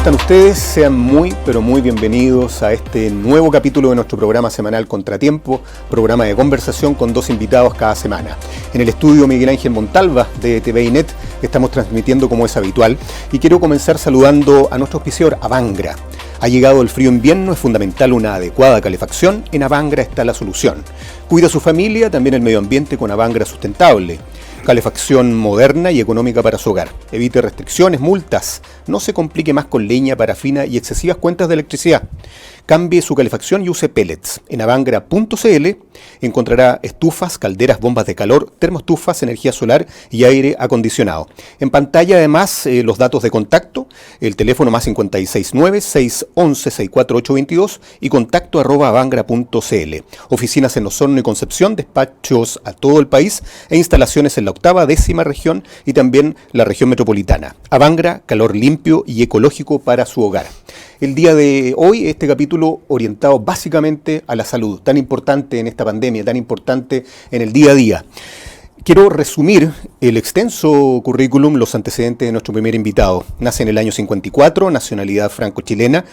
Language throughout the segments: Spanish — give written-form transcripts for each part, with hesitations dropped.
están ustedes? Sean muy, pero muy bienvenidos a este nuevo capítulo de nuestro programa semanal Contratiempo, programa de conversación con dos invitados cada semana. En el estudio Miguel Ángel Montalva de TViNet estamos transmitiendo como es habitual y quiero comenzar saludando a nuestro auspiciador Avangra. Ha llegado el frío invierno, es fundamental una adecuada calefacción. En Avangra está la solución. Cuida a su familia, también el medio ambiente con Avangra Sustentable. Calefacción moderna y económica para su hogar. Evite restricciones, multas. No se complique más con leña, parafina y excesivas cuentas de electricidad. Cambie su calefacción y use pellets. En avangra.cl encontrará estufas, calderas, bombas de calor, termoestufas, energía solar y aire acondicionado. En pantalla además los datos de contacto, el teléfono más 569-611-64822 y contacto @avangra.cl. Oficinas en Osorno y Concepción, despachos a todo el país e instalaciones en la 8ª, 10ª región y también la región metropolitana. Avangra, calor limpio y ecológico para su hogar. El día de hoy, este capítulo orientado básicamente a la salud, tan importante en esta pandemia, tan importante en el día a día. Quiero resumir el extenso currículum, los antecedentes de nuestro primer invitado. Nace en el año 54, nacionalidad franco-chilena.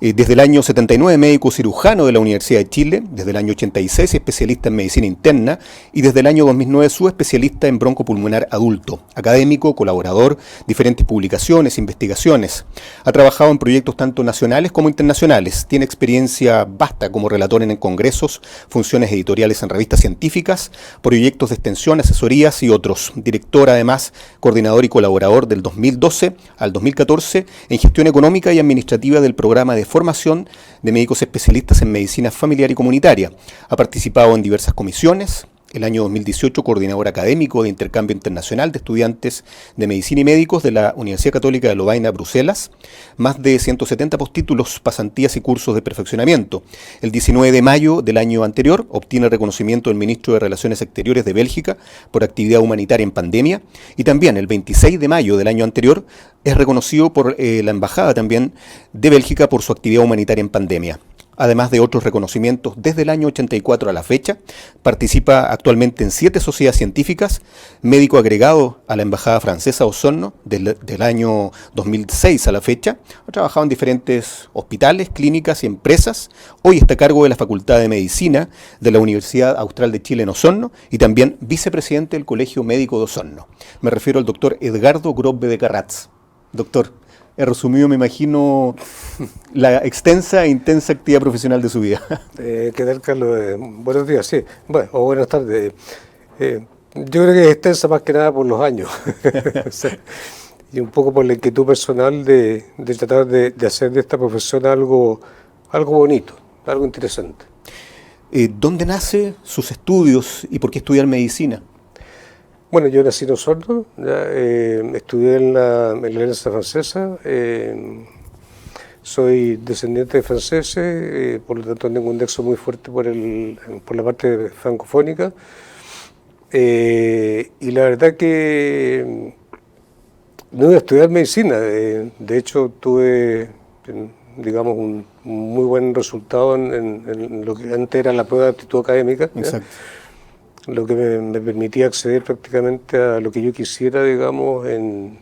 Desde el año 79 médico cirujano de la Universidad de Chile, desde el año 86 especialista en medicina interna y desde el año 2009 subespecialista en broncopulmonar adulto, académico, colaborador, diferentes publicaciones, investigaciones. Ha trabajado en proyectos tanto nacionales como internacionales, tiene experiencia vasta como relator en congresos, funciones editoriales en revistas científicas, proyectos de extensión, asesorías y otros. Director además, coordinador y colaborador del 2012 al 2014 en gestión económica y administrativa del programa de formación de médicos especialistas en medicina familiar y comunitaria. Ha participado en diversas comisiones. El año 2018, coordinador académico de intercambio internacional de estudiantes de medicina y médicos de la Universidad Católica de Lovaina, Bruselas. Más de 170 postítulos, pasantías y cursos de perfeccionamiento. El 19 de mayo del año anterior, obtiene el reconocimiento del ministro de Relaciones Exteriores de Bélgica por actividad humanitaria en pandemia. Y también el 26 de mayo del año anterior, es reconocido por la Embajada también de Bélgica por su actividad humanitaria en pandemia. Además de otros reconocimientos desde el año 84 a la fecha, participa actualmente en 7 sociedades científicas, médico agregado a la Embajada Francesa Osorno del año 2006 a la fecha, ha trabajado en diferentes hospitales, clínicas y empresas, hoy está a cargo de la Facultad de Medicina de la Universidad Austral de Chile en Osorno y también vicepresidente del Colegio Médico de Osorno. Me refiero al doctor Edgardo Grobbe de Carratz. Doctor, he resumido, me imagino, la extensa e intensa actividad profesional de su vida. ¿Qué tal, Carlos? Buenos días, sí. Bueno, o buenas tardes. Yo creo que es extensa más que nada por los años. O sea, y un poco por la inquietud personal de tratar de hacer de esta profesión algo bonito, algo interesante. ¿Dónde nace sus estudios y por qué estudiar medicina? Bueno, yo nací en Osorno, estudié en la Alianza Francesa, soy descendiente de franceses, por lo tanto tengo un nexo muy fuerte por la parte francofónica, y la verdad que no iba a estudiar medicina, de hecho tuve, digamos, un muy buen resultado en lo que antes era la prueba de aptitud académica. Exacto. Lo que me permitía acceder prácticamente a lo que yo quisiera, digamos, en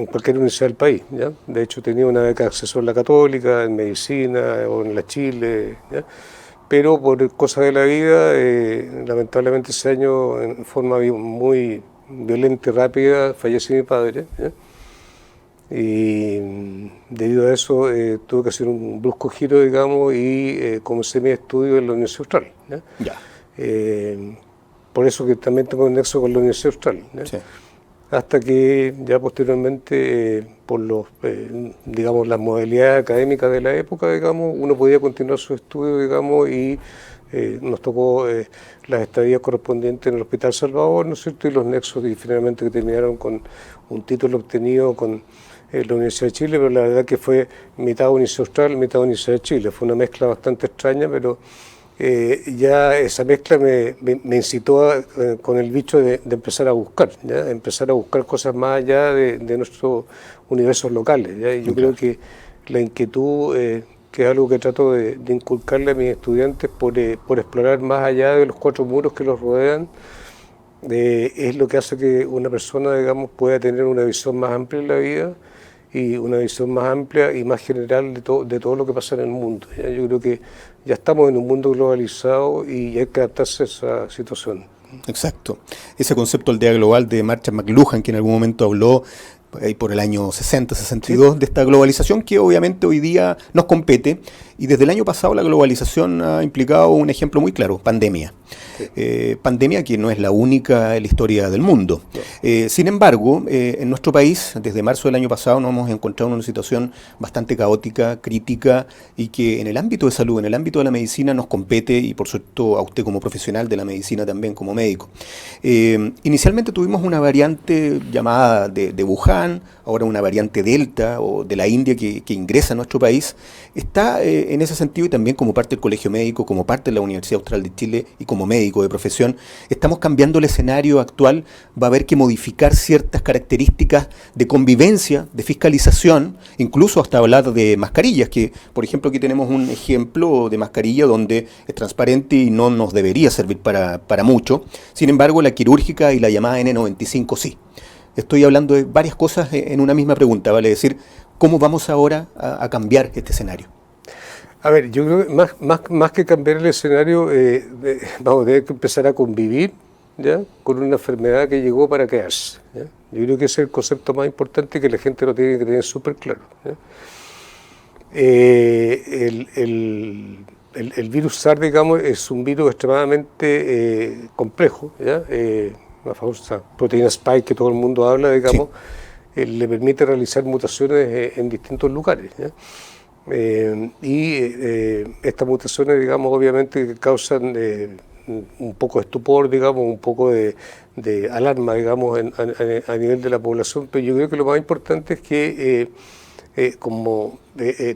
cualquier universidad del país, ¿ya? De hecho, tenía una beca de acceso en la Católica, en Medicina o en la Chile, ¿ya? Pero por cosas de la vida, lamentablemente ese año, en forma muy violenta y rápida, falleció mi padre, ¿ya? Y debido a eso tuve que hacer un brusco giro, digamos, y comencé mi estudio en la Universidad Austral, ¿ya? Ya. Por eso que también tengo un nexo con la Universidad Austral, ¿ya? Sí. Hasta que ya posteriormente, por digamos, las modalidades académicas de la época, digamos, uno podía continuar su estudio, digamos, y nos tocó las estadías correspondientes en el Hospital Salvador, ¿no es cierto?, y los nexos y finalmente que terminaron con un título obtenido con la Universidad de Chile, pero la verdad que fue mitad Universidad Austral, mitad Universidad de Chile. Fue una mezcla bastante extraña, pero ya esa mezcla me incitó con el bicho de empezar a buscar, ¿ya? Empezar a buscar cosas más allá de nuestros universos locales, ¿ya? Y yo creo que la inquietud, que es algo que trato de inculcarle a mis estudiantes por explorar más allá de los 4 muros que los rodean, es lo que hace que una persona, digamos, pueda tener una visión más amplia en la vida y una visión más amplia y más general de todo lo que pasa en el mundo. ¿Ya? Yo creo que ya estamos en un mundo globalizado y hay que adaptarse a esa situación. Exacto. Ese concepto aldea global de Marshall McLuhan, que en algún momento habló ahí por el año 60, 62, sí, de esta globalización que obviamente hoy día nos compete, y desde el año pasado la globalización ha implicado un ejemplo muy claro: pandemia. Sí. Pandemia que no es la única en la historia del mundo. No. Sin embargo, en nuestro país, desde marzo del año pasado, nos hemos encontrado en una situación bastante caótica, crítica, y que en el ámbito de salud, en el ámbito de la medicina nos compete, y por supuesto a usted como profesional de la medicina también, como médico. Inicialmente tuvimos una variante llamada de Wuhan, ahora una variante Delta o de la India que ingresa a nuestro país. Está en ese sentido, y también como parte del Colegio Médico, como parte de la Universidad Austral de Chile y como médico de profesión, estamos cambiando el escenario actual. Va a haber que modificar ciertas características de convivencia, de fiscalización, incluso hasta hablar de mascarillas, que por ejemplo aquí tenemos un ejemplo de mascarilla donde es transparente y no nos debería servir para mucho. Sin embargo, la quirúrgica y la llamada N95 sí. Estoy hablando de varias cosas en una misma pregunta, vale decir, ¿cómo vamos ahora a cambiar este escenario? A ver, yo creo que más que cambiar el escenario, vamos a tener que empezar a convivir, ¿ya?, con una enfermedad que llegó para quedarse, ¿ya? Yo creo que ese es el concepto más importante que la gente lo tiene que tener súper claro, ¿ya? El virus SARS, digamos, es un virus extremadamente complejo, ¿ya? La famosa proteína Spike que todo el mundo habla, digamos, sí, le permite realizar mutaciones en distintos lugares, ¿ya? Estas mutaciones, digamos, obviamente causan un poco de estupor, digamos, un poco de alarma, digamos, a nivel de la población, pero yo creo que lo más importante es que como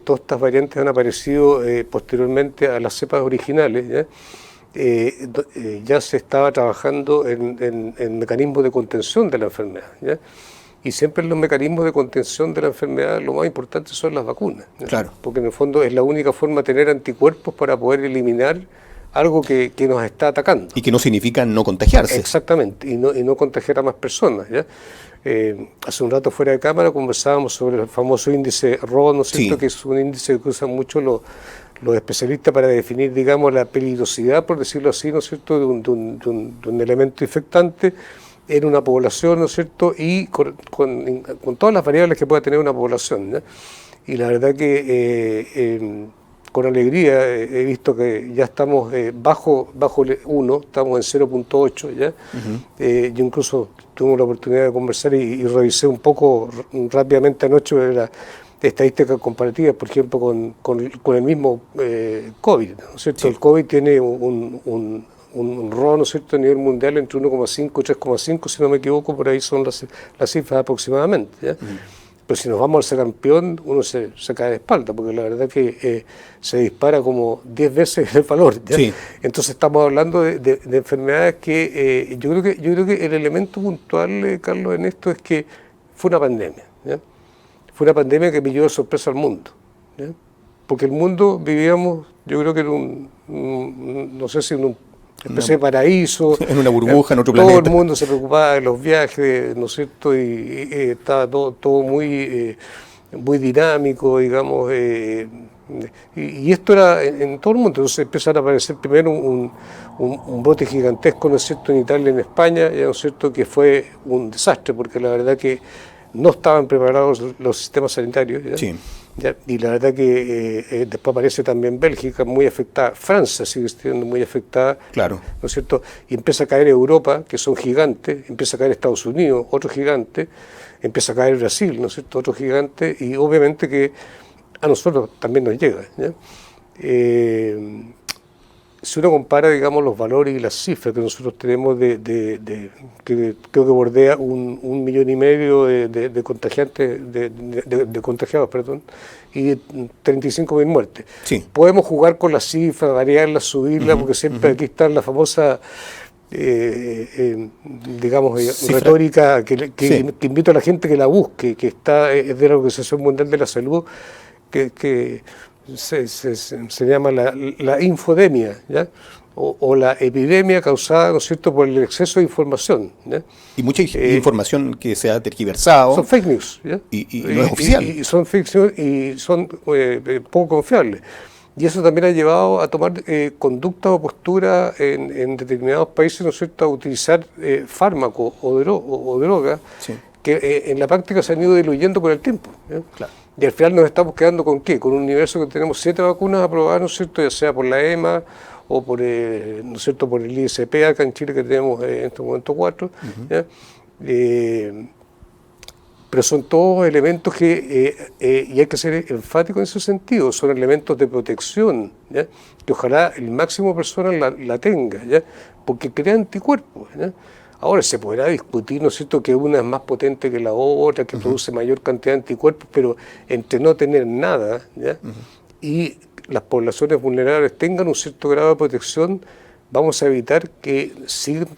todas estas variantes han aparecido posteriormente a las cepas originales, ¿ya?, ya se estaba trabajando en mecanismos de contención de la enfermedad, ¿ya? Y siempre en los mecanismos de contención de la enfermedad lo más importante son las vacunas, ¿ya? Claro. Porque en el fondo es la única forma de tener anticuerpos para poder eliminar algo que nos está atacando. Y que no significa no contagiarse. Exactamente, y no contagiar a más personas, ¿ya? Hace un rato fuera de cámara conversábamos sobre el famoso índice RO, ¿no es cierto?, sí, que es un índice que usan mucho los especialistas para definir, digamos, la peligrosidad, por decirlo así, ¿no es cierto?, de un elemento infectante en una población, ¿no es cierto?, y con todas las variables que pueda tener una población, ¿no? Y la verdad que con alegría he visto que ya estamos bajo 1, estamos en 0.8, ¿ya? Yo incluso tuve la oportunidad de conversar y revisé un poco rápidamente anoche la estadísticas comparativas, por ejemplo, con el mismo COVID, ¿no es cierto? Sí. El COVID tiene un RO, ¿no es cierto?, a nivel mundial entre 1,5 y 3,5, si no me equivoco, por ahí son las cifras aproximadamente, ¿ya? Pero si nos vamos al ser campeón, uno se cae de espalda, porque la verdad que se dispara como 10 veces el valor, ¿ya? Sí. Entonces estamos hablando de enfermedades que yo creo que el elemento puntual, Carlos, en esto es que fue una pandemia, ¿ya? Fue una pandemia que pilló de sorpresa al mundo, ¿ya? Porque el mundo vivíamos, yo creo que en no sé si en un especie de paraíso. En una burbuja, en otro planeta. Todo el mundo se preocupaba de los viajes, ¿no es cierto? Y estaba todo muy dinámico, digamos. Y esto era en todo el mundo. Entonces empezaron a aparecer primero un brote gigantesco, ¿no es cierto?, en Italia, en España, ¿no es cierto?, que fue un desastre, porque la verdad que no estaban preparados los sistemas sanitarios, ¿ya? Sí. ¿Ya? Y la verdad que después aparece también Bélgica muy afectada, Francia sigue siendo muy afectada, claro, ¿no es cierto? Y empieza a caer Europa, que son gigantes, empieza a caer Estados Unidos, otro gigante, empieza a caer Brasil, ¿no es cierto?, otro gigante, y obviamente que a nosotros también nos llega, ¿ya? Si uno compara, digamos, los valores y las cifras que nosotros tenemos que creo que bordea 1,5 millones de contagiantes, de contagiados, perdón, y 35.000 muertes. Sí. Podemos jugar con las cifras, variarlas, subirlas, porque siempre aquí está la famosa, digamos, retórica que invito a la gente que la busque, que es de la Organización Mundial de la Salud, que se llama la infodemia, ¿ya? o la epidemia causada, ¿no es cierto?, por el exceso de información, ¿ya? Y mucha información que se ha tergiversado. Son fake news, ¿ya? Y no es oficial. Y son fake news y son poco confiables. Y eso también ha llevado a tomar conductas o posturas en determinados países, ¿no es cierto?, a utilizar fármacos o drogas, sí, que en la práctica se han ido diluyendo con el tiempo, ¿ya? Claro. Y al final nos estamos quedando ¿con qué? Con un universo que tenemos 7 vacunas aprobadas, ¿no es cierto?, ya sea por la EMA o por, ¿no es cierto?, por el ISP acá en Chile, que tenemos en este momento 4, ¿ya? Pero son todos elementos que, y hay que ser enfático en ese sentido, son elementos de protección, ¿ya? Que ojalá el máximo de personas la tenga, ¿ya? Porque crea anticuerpos, ¿ya? Ahora se podrá discutir, ¿no es cierto?, que una es más potente que la otra, que produce mayor cantidad de anticuerpos, pero entre no tener nada, ¿ya? Y las poblaciones vulnerables tengan un cierto grado de protección, vamos a evitar que sigan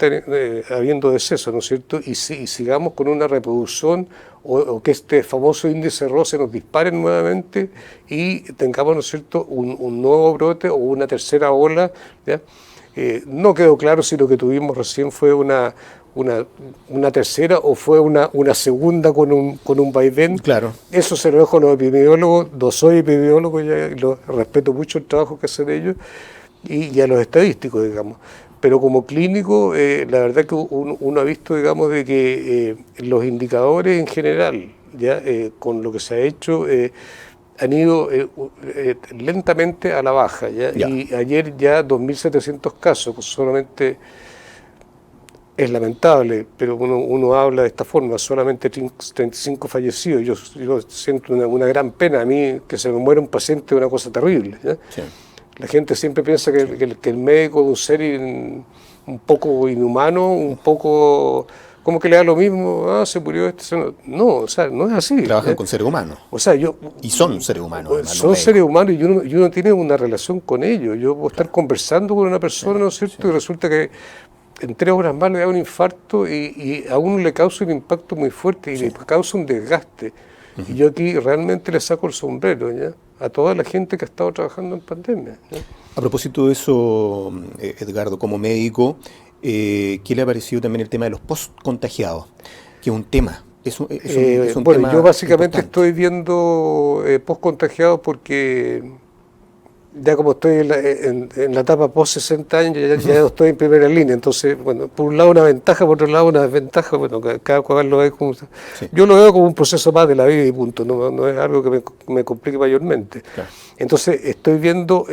habiendo decesos, ¿no es cierto?, y sigamos con una reproducción o que este famoso índice ROS se nos dispare nuevamente y tengamos, ¿no es cierto?, un nuevo brote o una tercera ola, ¿ya? No quedó claro si lo que tuvimos recién fue una tercera o fue una segunda con un vaivén. Claro. Eso se lo dejo a los epidemiólogos, no soy epidemiólogo, ya respeto mucho el trabajo que hacen ellos, y a los estadísticos, digamos. Pero como clínico, la verdad que uno ha visto, digamos, de que los indicadores en general, ya con lo que se ha hecho, han ido lentamente a la baja, ¿ya? Y ayer ya 2.700 casos, solamente es lamentable, pero uno habla de esta forma, solamente 35 fallecidos. Yo siento una gran pena. A mí que se me muera un paciente es una cosa terrible, ¿ya? Sí. La gente siempre piensa que el médico es un ser un poco inhumano, un poco... como que le da lo mismo, se murió este. No, o sea, no es así. Trabajan con seres humanos. O sea, y son seres humanos. Además, son seres humanos y uno tiene una relación con ellos. Yo puedo estar conversando con una persona, ¿no es cierto? Y resulta que en 3 horas más le da un infarto y a uno le causa un impacto muy fuerte y le causa un desgaste. Y yo aquí realmente le saco el sombrero, ¿ya?, a toda la gente que ha estado trabajando en pandemia, ¿ya? A propósito de eso, Edgardo, como médico, ¿qué le ha parecido también el tema de los post-contagiados? Que es un tema. Es un bueno, tema yo básicamente importante. estoy viendo post-contagiados porque ya como estoy en la etapa post-60 años, ya estoy en primera línea. Entonces, bueno, por un lado una ventaja, por otro lado una desventaja. Bueno, cada cual lo ve como... Sí. Yo lo veo como un proceso más de la vida y punto. No es algo que me complique mayormente. Claro. Entonces, estoy viendo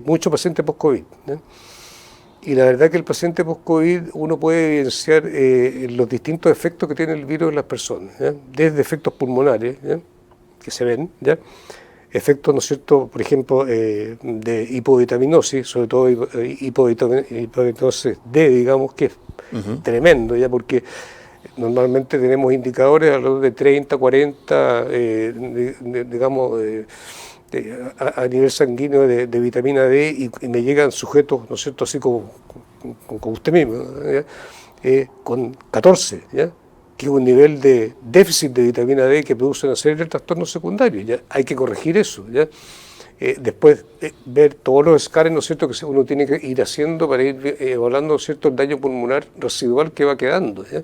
muchos pacientes post-COVID, ¿eh? Y la verdad que el paciente post-COVID uno puede evidenciar los distintos efectos que tiene el virus en las personas, ¿ya? Desde efectos pulmonares, ¿ya?, que se ven, ¿ya?, efectos, ¿no es cierto?, por ejemplo, de hipovitaminosis, sobre todo hipovitaminosis D, digamos, que es tremendo, ¿ya?, porque normalmente tenemos indicadores alrededor de 30, 40, digamos, a nivel sanguíneo de vitamina D, y me llegan sujetos, ¿no es cierto?, así como usted mismo, ¿ya?, con 14, ¿ya?, que es un nivel de déficit de vitamina D que produce una serie de trastornos secundarios. ¿Ya? Hay que corregir eso, ¿ya? Después ver todos los escáneres, ¿no es cierto?, que uno tiene que ir haciendo para ir evaluando, ¿no es cierto?, el daño pulmonar residual que va quedando, ¿ya?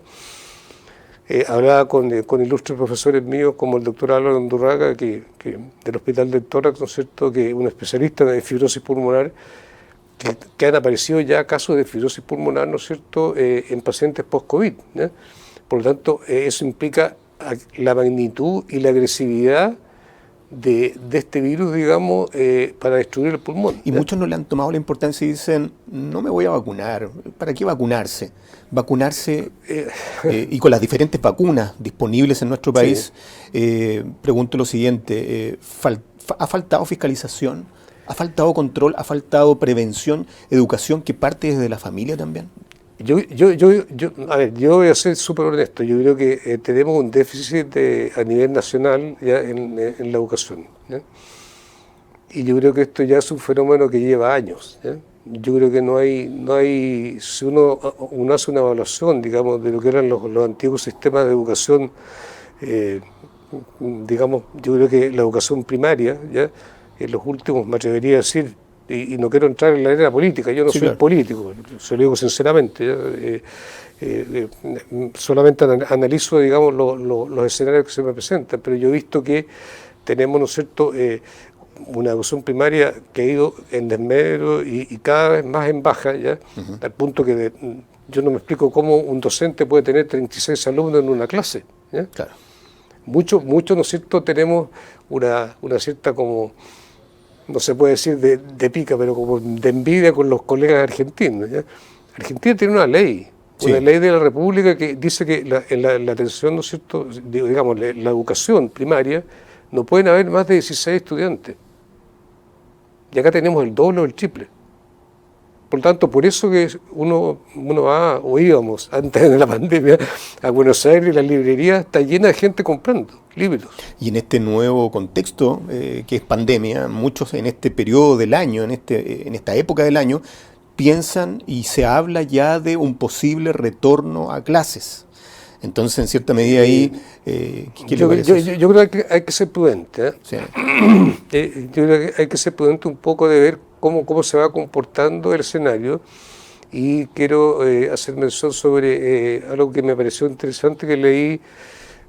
Hablaba con ilustres profesores míos como el doctor Álvaro Undurraga, que del Hospital del Tórax, ¿no es cierto?, que es un especialista en fibrosis pulmonar, que han aparecido ya casos de fibrosis pulmonar, ¿no es cierto?, en pacientes post-COVID, ¿ya? Por lo tanto, eso implica la magnitud y la agresividad de este virus, digamos, para destruir el pulmón, ¿ya? Y muchos no le han tomado la importancia y dicen, no me voy a vacunar. ¿Para qué vacunarse? Vacunarse, y con las diferentes vacunas disponibles en nuestro país, pregunto lo siguiente, ¿ha faltado fiscalización? ¿Ha faltado control? ¿Ha faltado prevención, educación que parte desde la familia también? A ver, yo voy a ser súper honesto. Yo creo que tenemos un déficit a nivel nacional ya en la educación, ¿ya? Y yo creo que esto ya es un fenómeno que lleva años, ¿ya? Yo creo que no hay, si uno hace una evaluación, digamos, de lo que eran los antiguos sistemas de educación, digamos, yo creo que la educación primaria, ¿ya?, en los últimos, me atrevería a decir, y no quiero entrar en la arena política, yo no soy claro. político, se lo digo sinceramente, solamente analizo, digamos, los escenarios que se me presentan, pero yo he visto que tenemos, ¿no es cierto?, una educación primaria que ha ido en desmedro y cada vez más en baja, ¿ya? Al punto que yo no me explico cómo un docente puede tener 36 alumnos en una clase, ¿ya? Claro. Mucho, ¿no es cierto?, tenemos una cierta como, no se puede decir de pica, pero como de envidia con los colegas argentinos, ¿ya? Argentina tiene una ley de la República que dice que la atención, ¿no es cierto?, digamos, la educación primaria, no pueden haber más de 16 estudiantes. Y acá tenemos el doble o el triple. Por lo tanto, por eso que uno va, o íbamos antes de la pandemia, a Buenos Aires, y la librería está llena de gente comprando libros. Y en este nuevo contexto, que es pandemia, muchos en este periodo del año, en esta época del año, piensan y se habla ya de un posible retorno a clases. Entonces, en cierta medida ahí, ¿qué le parece? Yo creo que hay que ser prudente, ¿eh? Sí. Yo creo que hay que ser prudente un poco de ver cómo se va comportando el escenario, y quiero hacer mención sobre algo que me pareció interesante que leí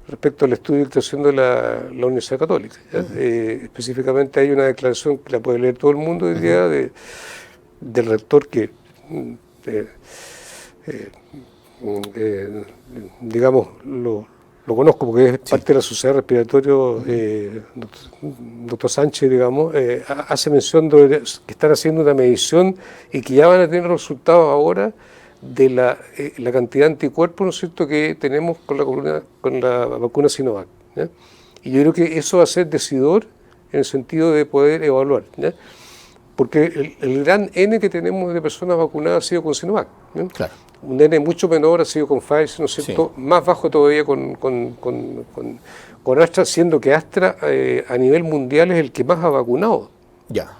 respecto al estudio que está haciendo la Universidad Católica. Específicamente hay una declaración que la puede leer todo el mundo hoy día del rector que digamos, lo conozco porque es parte de la Sociedad Respiratoria, doctor Sánchez, digamos, hace mención de que están haciendo una medición y que ya van a tener resultados ahora de la cantidad de anticuerpos, ¿no es cierto?, que tenemos con la vacuna Sinovac, ¿ya? Y yo creo que eso va a ser decidor en el sentido de poder evaluar, ¿ya? Porque el gran N que tenemos de personas vacunadas ha sido con Sinovac, ¿no? Claro. Un N mucho menor ha sido con Pfizer, ¿no es cierto? Sí. Más bajo todavía con Astra, siendo que Astra a nivel mundial es el que más ha vacunado. Ya.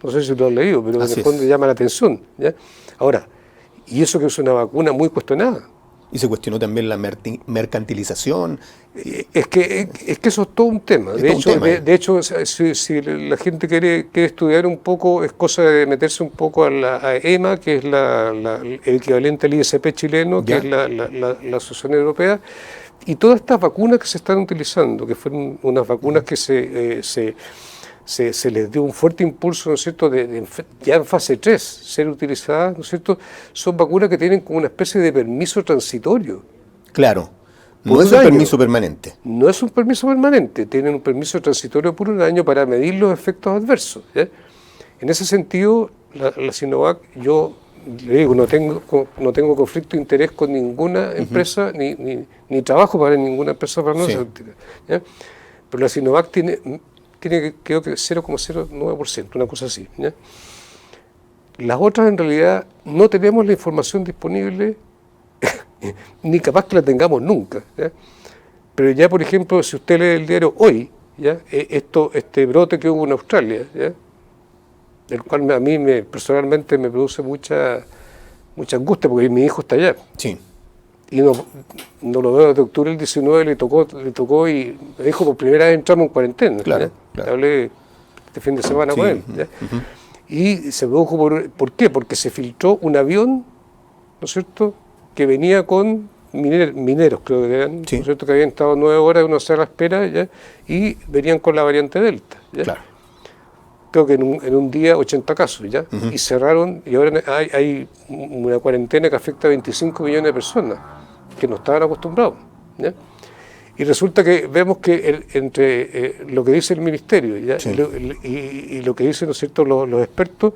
No sé si lo han leído, pero en el fondo llama la atención, ¿ya? Ahora, y eso que es una vacuna muy cuestionada. Y se cuestionó también la mercantilización. Es que eso es todo un tema. De hecho, si la gente quiere estudiar un poco, es cosa de meterse un poco a EMA, que es el equivalente al ISP chileno, que es la Asociación Europea, y todas estas vacunas que se están utilizando, que fueron unas vacunas que se les dio un fuerte impulso, ¿no es cierto?, ya en fase 3 ser utilizadas, ¿no es cierto?, son vacunas que tienen como una especie de permiso transitorio. Claro, no es un permiso permanente. No es un permiso permanente, tienen un permiso transitorio por un año para medir los efectos adversos, ¿ya? En ese sentido, la Sinovac, yo le digo, no tengo conflicto de interés con ninguna empresa, ni trabajo para ninguna empresa farmacéutica, ¿ya? Pero la Sinovac tiene creo que 0,09%, una cosa así, ¿ya? Las otras en realidad no tenemos la información disponible, ni capaz que la tengamos nunca, ¿ya? Pero ya, por ejemplo, si usted lee el diario Hoy, ¿ya?, este brote que hubo en Australia, ¿ya?, el cual a mí personalmente me produce mucha angustia porque mi hijo está allá. Sí. Y no lo veo desde octubre del 19, le tocó y me dijo, por primera vez entramos en cuarentena. Claro, claro. Hablé este fin de semana con él, ¿ya? Y se produjo, ¿por qué? Porque se filtró un avión, ¿no es cierto?, que venía con mineros, creo que eran, ¿no es cierto?, que habían estado 9 horas en una sala de espera, ¿ya?, y venían con la variante Delta, ¿ya? Claro. Creo que en un día 80 casos, ¿ya? Y cerraron, y ahora hay una cuarentena que afecta a 25 millones de personas que no estaban acostumbrados, ¿ya? Y resulta que vemos que entre lo que dice el ministerio, ¿ya?, y lo que dicen, ¿no es cierto?, los expertos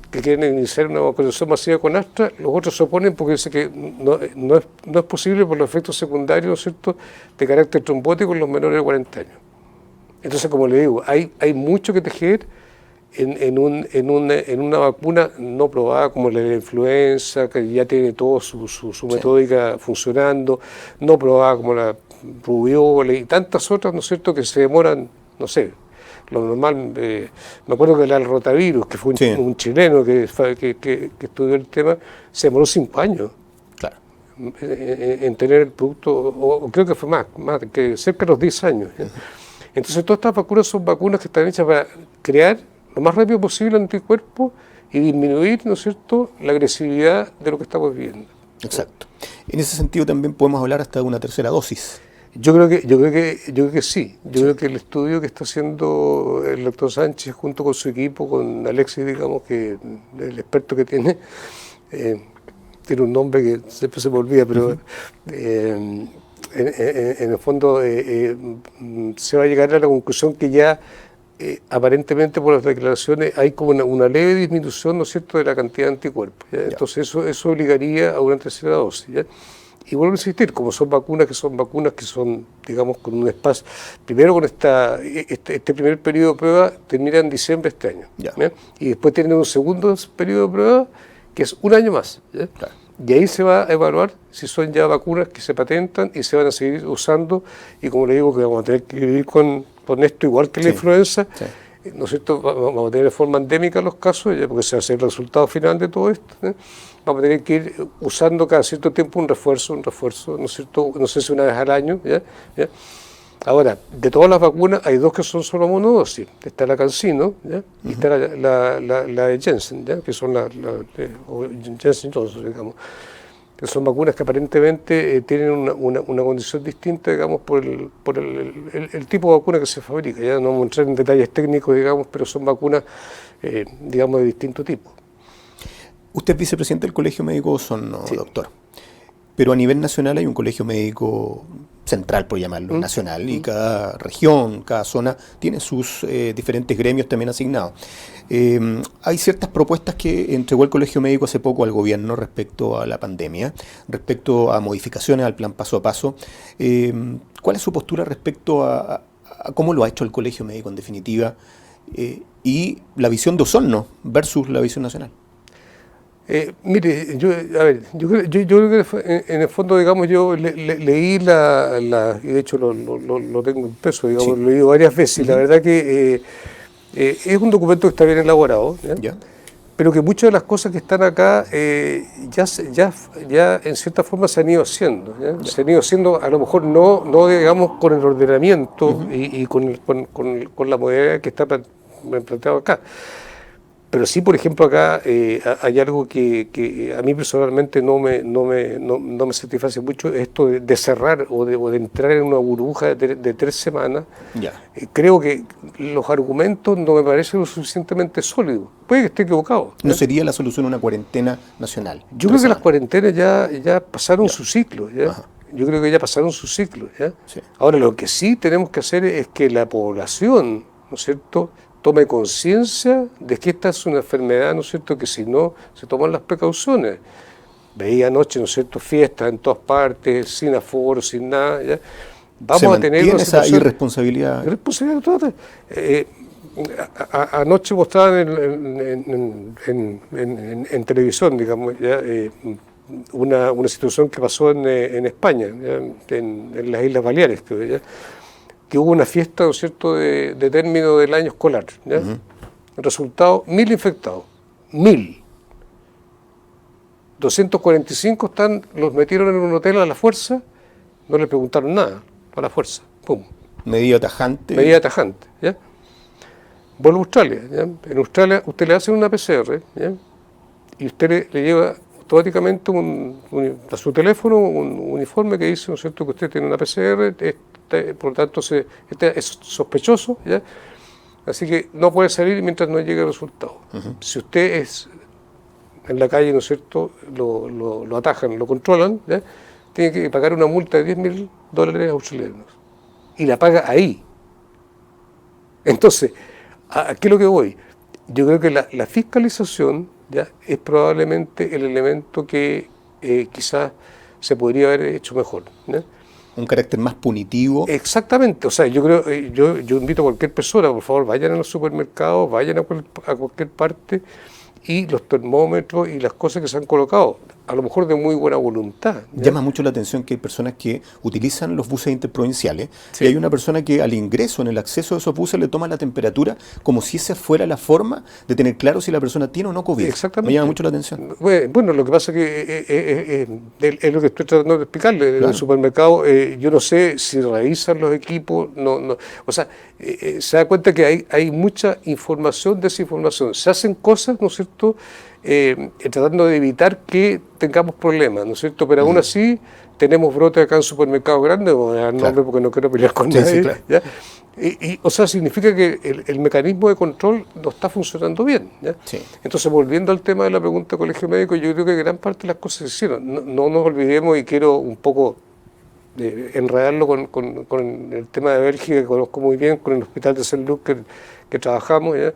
que quieren iniciar una vacunación masiva con Astra, los otros se oponen porque dicen que no es posible por los efectos secundarios, ¿no es cierto?, de carácter trombótico en los menores de 40 años. Entonces, como le digo, hay mucho que tejer en una vacuna no probada como la de la influenza, que ya tiene todo su metódica funcionando, no probada como la rubiola y tantas otras, ¿no es cierto?, que se demoran, no sé, lo normal. Me acuerdo que el rotavirus, que fue un chileno que estudió el tema, se demoró 5 años. Claro. En tener el producto, o creo que fue más que cerca de los 10 años. Entonces, todas estas vacunas son vacunas que están hechas para crear lo más rápido posible anticuerpos y disminuir, ¿no es cierto?, la agresividad de lo que estamos viviendo. Exacto. En ese sentido también podemos hablar hasta de una tercera dosis. Yo creo que sí. Yo creo que el estudio que está haciendo el doctor Sánchez junto con su equipo, con Alexis, digamos, que el experto que tiene un nombre que siempre se me olvida, pero en el fondo se va a llegar a la conclusión que ya aparentemente por las declaraciones hay como una leve disminución, ¿no es cierto?, de la cantidad de anticuerpos. ¿Ya? Entonces eso obligaría a una tercera dosis. ¿Ya? Y vuelvo a insistir, como son vacunas que son, digamos, con un espacio, primero con este primer periodo de prueba termina en diciembre de este año, ¿ya? Y después tienen un segundo periodo de prueba que es un año más, ¿ya? Claro. Y ahí se va a evaluar si son ya vacunas que se patentan y se van a seguir usando, y como le digo, que vamos a tener que vivir con esto igual que la influenza, ¿no es cierto? Vamos a tener de forma endémica los casos, ya, porque se va a hacer el resultado final de todo esto, ¿eh? Vamos a tener que ir usando cada cierto tiempo un refuerzo, ¿no es cierto? No sé si una vez al año, ¿ya? Ahora, de todas las vacunas, hay dos que son solo monodosis. Está la CanSino, ¿ya? Y está la de Janssen, ¿ya? Que son o Janssen Johnson, digamos. Que son vacunas que aparentemente tienen una condición distinta, digamos, por el tipo de vacuna que se fabrica. Ya no vamos a entrar en detalles técnicos, digamos, pero son vacunas, digamos, de distinto tipo. Usted es vicepresidente del Colegio Médico Osorno, doctor. Pero a nivel nacional hay un colegio médico central, por llamarlo, nacional, y cada región, cada zona tiene sus diferentes gremios también asignados. Hay ciertas propuestas que entregó el Colegio Médico hace poco al gobierno respecto a la pandemia, respecto a modificaciones al plan paso a paso. ¿Cuál es su postura respecto a cómo lo ha hecho el Colegio Médico en definitiva y la visión de Osorno versus la visión nacional? Mire, yo creo que en el fondo, digamos, yo leí y de hecho lo tengo impreso, digamos, lo he leído varias veces, y la verdad que es un documento que está bien elaborado, ¿ya? Pero que muchas de las cosas que están acá ya en cierta forma se han ido haciendo, ¿ya? Se han ido haciendo, a lo mejor no digamos, con el ordenamiento y con la modalidad que está planteado acá. Pero sí, por ejemplo, acá hay algo que a mí personalmente no me satisface mucho, esto de cerrar o de entrar en una burbuja de 3 semanas. Creo que los argumentos no me parecen lo suficientemente sólidos. Puede que esté equivocado. ¿No sería la solución una cuarentena nacional? Yo creo que las cuarentenas ya pasaron su ciclo. Yo creo que ya pasaron su ciclo. Sí. Ahora, lo que sí tenemos que hacer es que la población, ¿no es cierto?, tome conciencia de que esta es una enfermedad, ¿no es cierto?, que si no se toman las precauciones. Veía anoche, ¿no es cierto?, fiestas en todas partes, sin aforo, sin nada, ¿ya? Vamos a tener esa irresponsabilidad. Irresponsabilidad total. Anoche mostraban en televisión, digamos, ¿ya? Una situación que pasó en España, ¿ya? En las Islas Baleares, creo, ¿ya? Que hubo una fiesta, ¿no es cierto?, de término del año escolar, ¿ya? El resultado, 1000 infectados, 1000. 245 los metieron en un hotel a la fuerza, no les preguntaron nada, a la fuerza, pum. Medida tajante. Medida tajante, ¿ya? Vuelvo a Australia, ¿ya? En Australia usted le hace una PCR, ¿ya? Y usted le lleva automáticamente a su teléfono un uniforme que dice, ¿no es cierto?, que usted tiene una PCR, por lo tanto es sospechoso, ¿ya? Así que no puede salir mientras no llegue el resultado. Si usted es en la calle, ¿no es cierto?, lo atajan, lo controlan, ¿ya? Tiene que pagar una multa de $10.000 australianos. Y la paga ahí. Entonces, ¿a qué es lo que voy? Yo creo que la fiscalización, ¿ya?, es probablemente el elemento que quizás se podría haber hecho mejor, ¿ya? Un carácter más punitivo. Exactamente, o sea, yo creo, yo invito a cualquier persona, por favor, vayan a los supermercados, vayan a cualquier parte, y los termómetros y las cosas que se han colocado, a lo mejor de muy buena voluntad. ¿Ya? Llama mucho la atención que hay personas que utilizan los buses interprovinciales Sí. y hay una persona que al ingreso, en el acceso de esos buses, le toma la temperatura como si esa fuera la forma de tener claro si la persona tiene o no COVID. Exactamente. Me llama mucho la atención. Bueno, lo que pasa es que es lo que estoy tratando de explicarle. En Claro. el supermercado, yo no sé si revisan los equipos, o sea, se da cuenta que hay mucha información, desinformación. Se hacen cosas, ¿no es cierto?, tratando de evitar que tengamos problemas, ¿no es cierto? Pero aún así tenemos brotes acá en supermercados grandes, no voy a dar nombre Claro. porque no quiero pelear con Sí, nadie, sí, claro. ¿ya? O sea, significa que el mecanismo de control no está funcionando bien. ¿Ya? Sí. Entonces, volviendo al tema de la pregunta del Colegio Médico, yo creo que gran parte de las cosas se hicieron. No nos olvidemos, y quiero un poco enredarlo con el tema de Bélgica, que conozco muy bien, con el Hospital de Saint-Luc que trabajamos, ¿ya?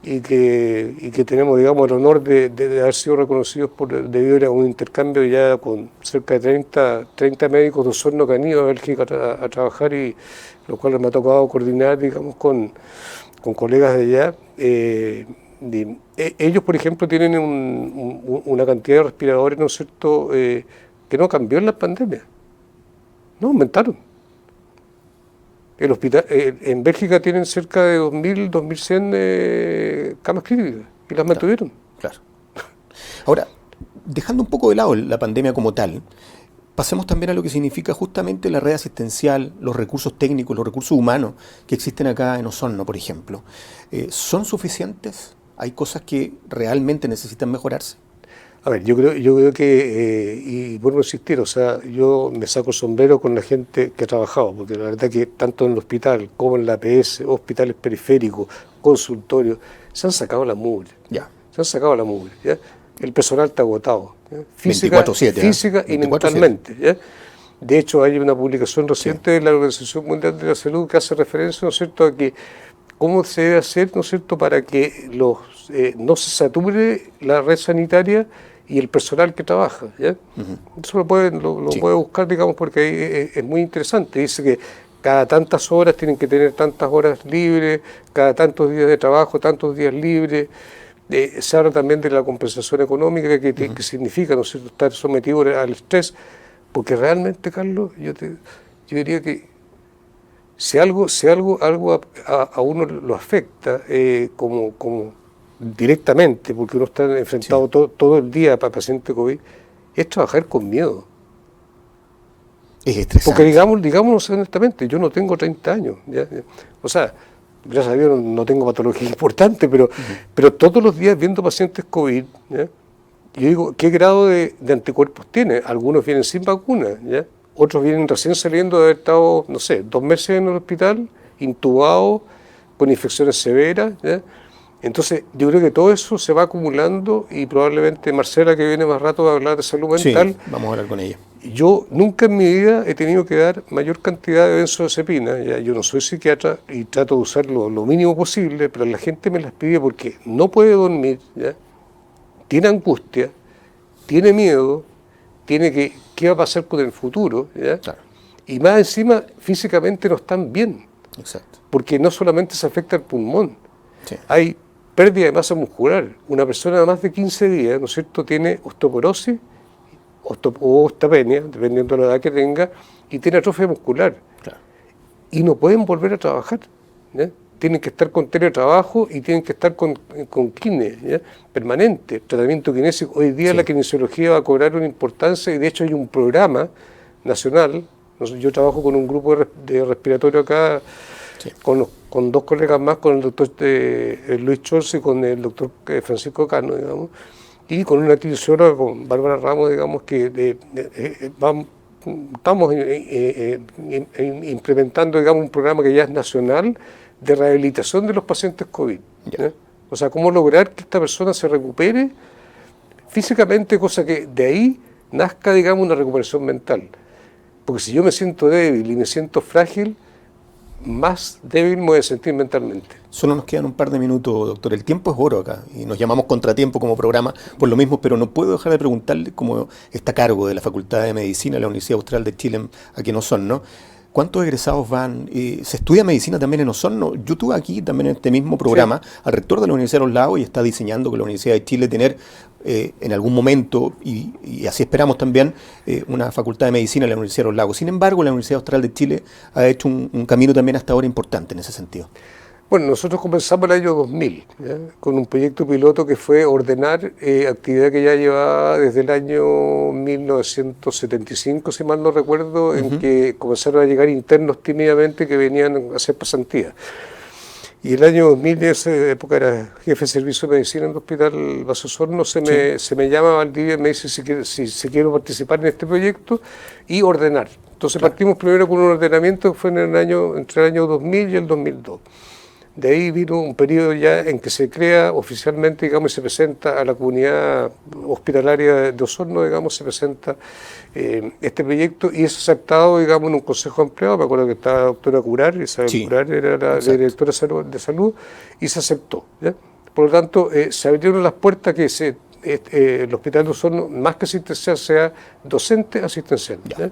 Y que tenemos, digamos, el honor de haber sido reconocidos debido a un intercambio ya con cerca de 30 médicos de Osorno que han ido a Bélgica a trabajar, y lo cual me ha tocado coordinar, digamos, con colegas de allá. Ellos, por ejemplo, tienen una cantidad de respiradores, ¿no es cierto?, que no cambió en la pandemia, no aumentaron. El hospital, en Bélgica tienen cerca de 2.000, 2.100 camas críticas y las mantuvieron. Claro. Ahora, dejando un poco de lado la pandemia como tal, pasemos también a lo que significa justamente la red asistencial, los recursos técnicos, los recursos humanos que existen acá en Osorno, por ejemplo. ¿Son suficientes? ¿Hay cosas que realmente necesitan mejorarse? A ver, yo creo que, y vuelvo a insistir, o sea, yo me saco el sombrero con la gente que ha trabajado, porque la verdad que tanto en el hospital como en la APS, hospitales periféricos, consultorios, se han sacado la mugre. Ya. Se han sacado la mugre, ¿ya? El personal está agotado, ¿ya? Física 24/7, física y 24/7. mentalmente, ¿ya? De hecho, hay una publicación reciente de la Organización Mundial de la Salud que hace referencia, ¿no es cierto?, a que cómo se debe hacer, ¿no es cierto?, para que no se sature la red sanitaria y el personal que trabaja, ¿ya? Eso lo puede buscar, digamos, porque ahí es muy interesante. Dice que cada tantas horas tienen que tener tantas horas libres, cada tantos días de trabajo, tantos días libres. Se habla también de la compensación económica que significa, ¿no es cierto?, estar sometido al estrés, porque realmente, Carlos, yo diría que si algo a uno lo afecta como directamente, porque uno está enfrentado todo el día para paciente COVID, es trabajar con miedo. Es estresante. Porque digámonos honestamente, yo no tengo 30 años. ¿Ya? O sea, gracias a Dios no tengo patología importante, pero todos los días viendo pacientes COVID, ¿ya? Yo digo, ¿qué grado de anticuerpos tiene? Algunos vienen sin vacuna, ¿ya? Otros vienen recién saliendo de haber estado, no sé, 2 meses en el hospital, intubados, con infecciones severas, ¿ya? Entonces, yo creo que todo eso se va acumulando, y probablemente Marcela, que viene más rato, va a hablar de salud mental. Sí, vamos a hablar con ella. Yo nunca en mi vida he tenido que dar mayor cantidad de benzodiazepinas. ¿Ya? Yo no soy psiquiatra y trato de usar lo mínimo posible, pero la gente me las pide porque no puede dormir, ¿ya? Tiene angustia, tiene miedo, tiene qué va a pasar con el futuro, ¿ya? Claro. Y más encima físicamente no están bien, Exacto. porque no solamente se afecta el pulmón, Sí. hay pérdida de masa muscular. Una persona de más de 15 días, ¿no es cierto?, tiene osteoporosis o osteopenia, dependiendo de la edad que tenga, y tiene atrofia muscular. Claro. Y no pueden volver a trabajar, ¿ya? Tienen que estar con teletrabajo y tienen que estar con kine, ¿ya? Permanente, tratamiento kinésico. Hoy día Sí. la kinesiología va a cobrar una importancia, y de hecho hay un programa nacional. Yo trabajo con un grupo de respiratorio acá, Sí. con 2 colegas más, con el doctor Luis Chorce y con el doctor Francisco Cano, digamos, y con una kinesióloga, con Bárbara Ramos, digamos, que estamos implementando, digamos, un programa que ya es nacional de rehabilitación de los pacientes COVID. ¿Ya? O sea, cómo lograr que esta persona se recupere físicamente, cosa que de ahí nazca, digamos, una recuperación mental. Porque si yo me siento débil y me siento frágil, más débil me voy a sentir mentalmente. Solo nos quedan un par de minutos, doctor. El tiempo es oro acá y nos llamamos contratiempo como programa por lo mismo, pero no puedo dejar de preguntarle, como está a cargo de la Facultad de Medicina de la Universidad Austral de Chile, aquí en Osorno, ¿Cuántos egresados van? ¿Se estudia medicina también en Osorno? Yo tuve aquí también en este mismo programa al rector de la Universidad de Los Lagos y está diseñando con la Universidad de Chile tener en algún momento, y así esperamos también, una facultad de medicina en la Universidad de Los Lagos. Sin embargo, la Universidad Austral de Chile ha hecho un camino también hasta ahora importante en ese sentido. Bueno, nosotros comenzamos el año 2000, ¿ya? Con un proyecto piloto que fue ordenar actividad que ya llevaba desde el año 1975, si mal no recuerdo, en que comenzaron a llegar internos tímidamente que venían a hacer pasantías. Y el año 2000, en esa época era jefe de servicio de medicina en el Hospital Baso Osorno, se me llama Valdivia y me dice si quiero participar en este proyecto y ordenar. Entonces partimos primero con un ordenamiento que fue entre el año 2000 y el 2002. De ahí vino un periodo ya en que se crea oficialmente, digamos, y se presenta a la comunidad hospitalaria de Osorno, digamos, se presenta este proyecto y es aceptado, digamos, en un consejo ampliado. Me acuerdo que estaba la doctora Curar, Isabel Curar era la directora de salud, y se aceptó, ¿ya? Por lo tanto, se abrieron las puertas que el Hospital de Osorno, más que asistencial, sea docente asistencial, ¿ya?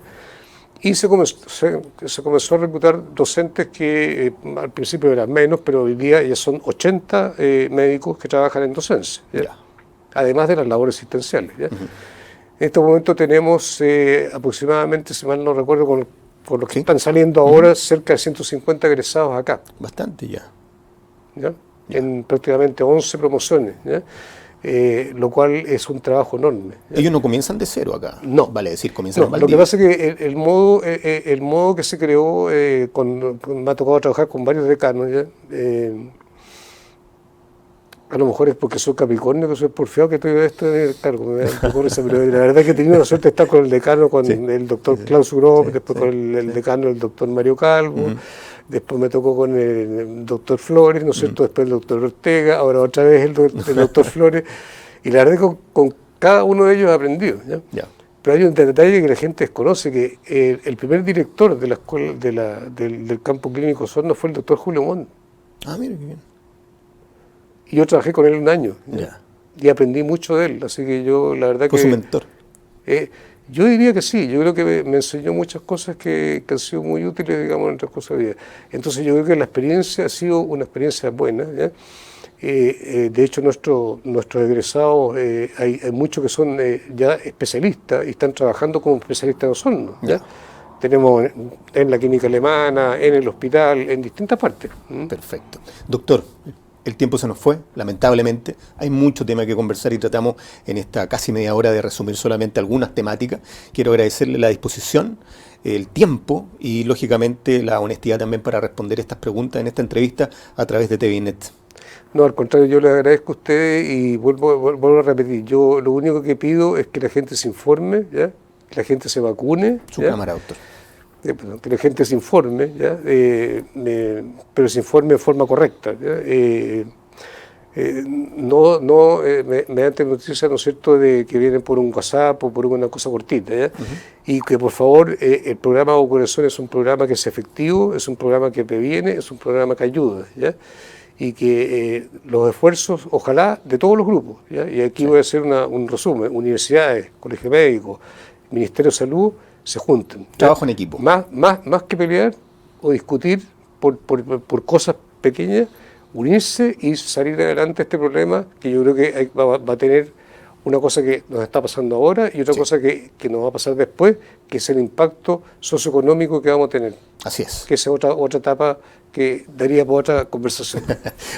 Y se comenzó a reclutar docentes que al principio eran menos, pero hoy día ya son 80 médicos que trabajan en docencia, ¿ya? Además de las labores asistenciales, ¿ya? En este momento tenemos aproximadamente, si mal no recuerdo, con los que están saliendo ahora, cerca de 150 egresados acá. Bastante ya. ¿Ya? En prácticamente 11 promociones, ¿ya? Lo cual es un trabajo enorme, ¿ya? Ellos no comienzan de cero acá. No. Vale decir, comienzan en Lo que Valdivia. pasa es que el modo que se creó, me ha tocado trabajar con varios decanos, ¿ya? A lo mejor es porque soy Capricornio, que soy porfiado, que estoy esto en el cargo, me da un poco risa, pero la verdad es que he tenido la suerte de estar con el decano, con el doctor Klaus Grop, después con el decano, el doctor Mario Calvo, después me tocó con el doctor Flores, ¿no es cierto? Después el doctor Ortega, ahora otra vez el doctor Flores, y la verdad es que con cada uno de ellos he aprendido, ¿ya? Pero hay un detalle que la gente desconoce, que el primer director de la escuela del campo clínico Osorno fue el doctor Julio Montt. Ah, mire qué bien. Y yo trabajé con él un año, y aprendí mucho de él, así que yo la verdad ¿Fue su mentor? Yo diría que sí, yo creo que me enseñó muchas cosas que han sido muy útiles, digamos, en otras cosas de vida. Entonces yo creo que la experiencia ha sido una experiencia buena, ¿ya? De hecho, nuestros egresados, hay muchos que son ya especialistas y están trabajando como especialistas en Osorno, ¿ya? Tenemos en la clínica alemana, en el hospital, en distintas partes. Perfecto. Doctor, el tiempo se nos fue, lamentablemente. Hay mucho tema que conversar y tratamos en esta casi media hora de resumir solamente algunas temáticas. Quiero agradecerle la disposición, el tiempo y, lógicamente, la honestidad también para responder estas preguntas en esta entrevista a través de TVNet. No, al contrario, yo le agradezco a ustedes y vuelvo a repetir. Yo lo único que pido es que la gente se informe, ¿ya? Que la gente se vacune. Su ¿ya? cámara, doctor. Que la gente se informe, ¿ya? Pero se informe de forma correcta, ¿ya? Mediante noticias, ¿no es cierto?, de que vienen por un WhatsApp o por una cosa cortita, ¿ya? Y que por favor el programa Vacunación es un programa que es efectivo, es un programa que previene, es un programa que ayuda, ¿ya? Y que los esfuerzos, ojalá, de todos los grupos, ¿ya? Y aquí voy a hacer un resumen: universidades, colegios médicos, Ministerio de Salud, se junten. Trabajo en equipo. Más que pelear o discutir por cosas pequeñas, unirse y salir adelante este problema, que yo creo que va a tener una cosa que nos está pasando ahora y otra cosa que nos va a pasar después, que es el impacto socioeconómico que vamos a tener. Así es. Que esa es otra etapa que daría por otra conversación.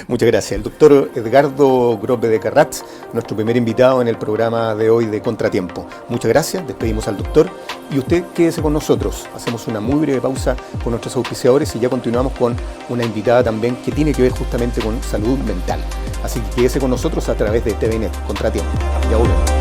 Muchas gracias. El doctor Edgardo Grope de Carratz, nuestro primer invitado en el programa de hoy de Contratiempo. Muchas gracias, despedimos al doctor y usted quédese con nosotros. Hacemos una muy breve pausa con nuestros auspiciadores y ya continuamos con una invitada también que tiene que ver justamente con salud mental. Así que quédese con nosotros a través de TVNet, Contratiempo. Ya volvemos.